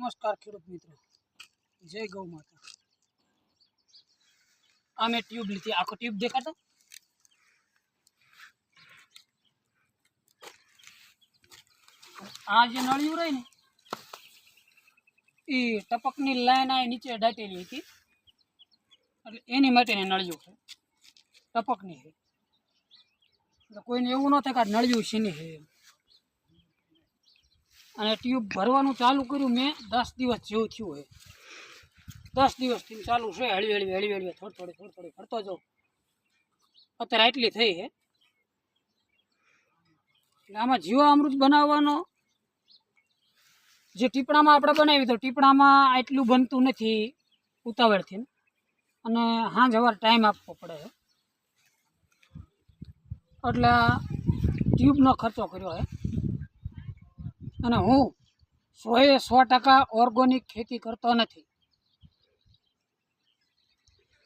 नमस्कार खेडूत मित्रों, जय गौ माता। आ मैं ट्यूब ली थी, आखो ट्यूब देखा तो आ जो नळियों रही ने ई टपकनी लाइन आ नीचे दाटेली थी એટલે એની માટેની નળિયું છે ટપકની છે એટલે કોઈને એવું ન થાય કે નળિયું છીની છે અને ટ્યુબ ભરવાનું ચાલુ કર્યું મેં 10 દિવસ જેવું થયું છે 10 દિવસથી ચાલુ છે હળવી હળવી થોડી ભરતો જાઉં અત્યારે આટલી થઈ છે એટલે આમાં જીવામૃત બનાવવાનો જે ટીપણામાં આપણે બનાવી તો ટીપણામાં આટલું બનતું નથી ઉતાવળથી અને હાંજ સવાર ટાઈમ આપવો પડે એટલે ટ્યુબનો ખર્ચો કર્યો છે અને હું 100% ઓર્ગેનિક ખેતી કરતો નથી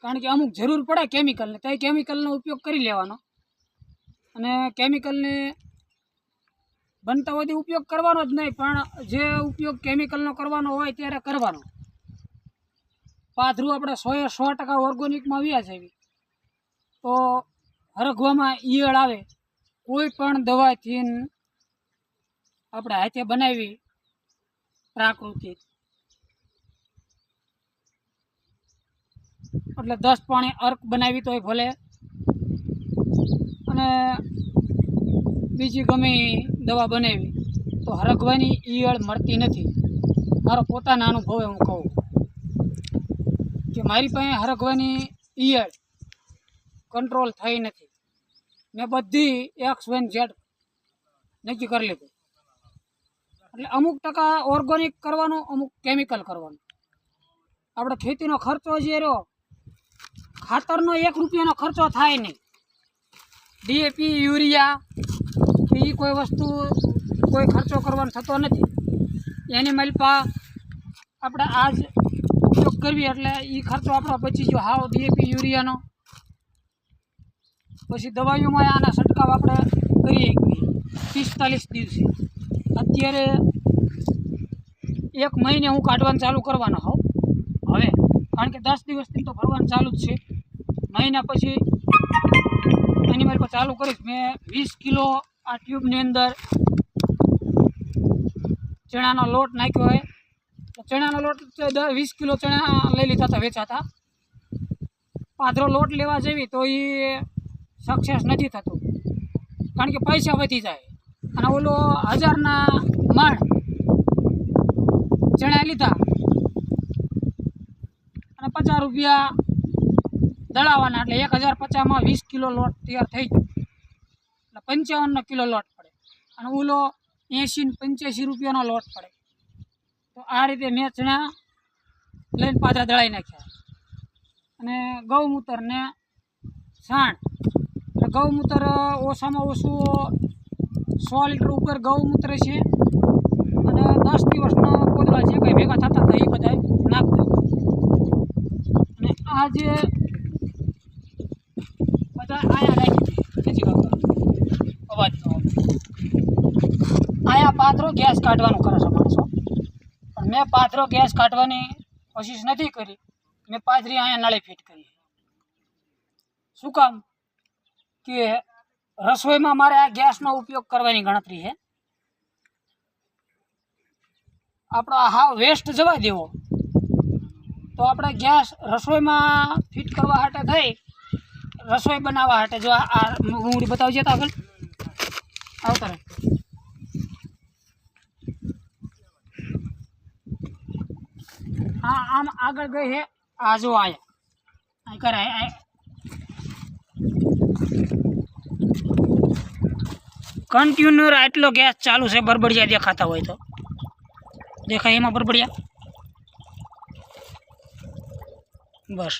કારણ કે અમુક જરૂર પડે કેમિકલની તો એ કેમિકલનો ઉપયોગ કરી લેવાનો અને કેમિકલને બનતા હોય ઉપયોગ કરવાનો જ નહીં પણ જે ઉપયોગ કેમિકલનો કરવાનો હોય ત્યારે કરવાનો પાથરું આપણે 100% ઓર્ગેનિકમાં વ્યા જઈએ તો હરગવામાં ઈયળ આવે કોઈ પણ દવાથી આપણે હાથે બનાવી પ્રાકૃતિક એટલે 10 પાણી અર્ક બનાવી તોય ભલે અને બીજી ગમે દવા બનાવી તો હરગવાની ઈયળ મળતી નથી મારો પોતાનો અનુભવ હું કહું કે મારી પાસે હરગવાની ઈયળ કંટ્રોલ થઈ નથી મેં બધી XYZ નક્કી કરી લીધું એટલે અમુક ટકા ઓર્ગેનિક કરવાનું અમુક કેમિકલ કરવાનું આપણે ખેતીનો ખર્ચો જે રહ્યો ખાતરનો 1 રૂપિયાનો ખર્ચો થાય નહીં DAP યુરિયા કે એ કોઈ વસ્તુ કોઈ ખર્ચો કરવાનો થતો નથી એની માલપા આપણે આજ ઉપયોગ કરવી એટલે એ ખર્ચો આપણો બચી ગયો હાવ DAP યુરિયાનો પછી દવાઈઓમાં આના છંટકાવ આપણે કરીએ 45 દિવસે અત્યારે 1 મહિને હું કાઢવાનું ચાલુ કરવાનો હોઉં હવે કારણ કે 10 દિવસથી તો ભરવાનું ચાલુ જ છે મહિના પછી એની મારી પર ચાલુ કરીશ મેં 20 કિલો આ ટ્યુબની અંદર ચણાનો લોટ નાખ્યો હોય તો ચણાનો લોટ 20 કિલો ચણા લઈ લીધા હતા વેચાતા પાથરો લોટ લેવા જેવી તો એ સક્સેસ નથી થતું કારણ કે પૈસા વધી જાય અને ઓલો 1000ના મણ ચણા લીધા અને 50 રૂપિયા દળાવવાના એટલે 1050માં 20 કિલો લોટ તૈયાર થઈ ગયો એટલે 55 કિલો લોટ પડે અને ઓલો 80-85 રૂપિયાનો લોટ પડે તો આ રીતે મેં ચણા લઈને પાદરા દળાવી નાખ્યા અને ગૌમૂત્ર ને છાણ એટલે ગૌમૂત્ર ઓછામાં ઓછું 100 લીટર ઉપર ગૌમૂત્ર છે અને 10 દિવસનો કોદળા જે કંઈ ભેગા થતા હતા એ બધા નાખતા અને આ જે બધા આયા નાખી અવાજ આયા પાથરો ગેસ કાઢવાનું કરે છે માણસો પણ મેં પાથરો ગેસ કાઢવાની કોશિશ નથી કરી મેં પાથરી અહીંયા નળે ફિટ કરી શું કામ કે રસોઈમાં મારે આ ગેસનો ઉપયોગ કરવાની ગણતરી છે આપણો હાવ વેસ્ટ જવા દેવો તો આપણે ગેસ રસોઈમાં ફિટ કરવા માટે થઈ રસોઈ બનાવવા માટે જો આ મૂંગળી બતાવજે તો આગળ આવતા રહે હા આમ આગળ ગઈ છે આ જો આયા કરે કન્ટિન્યુ આટલો ગેસ ચાલુ છે બરબડિયા દેખાતા હોય તો દેખાય એમાં બરબડિયા બસ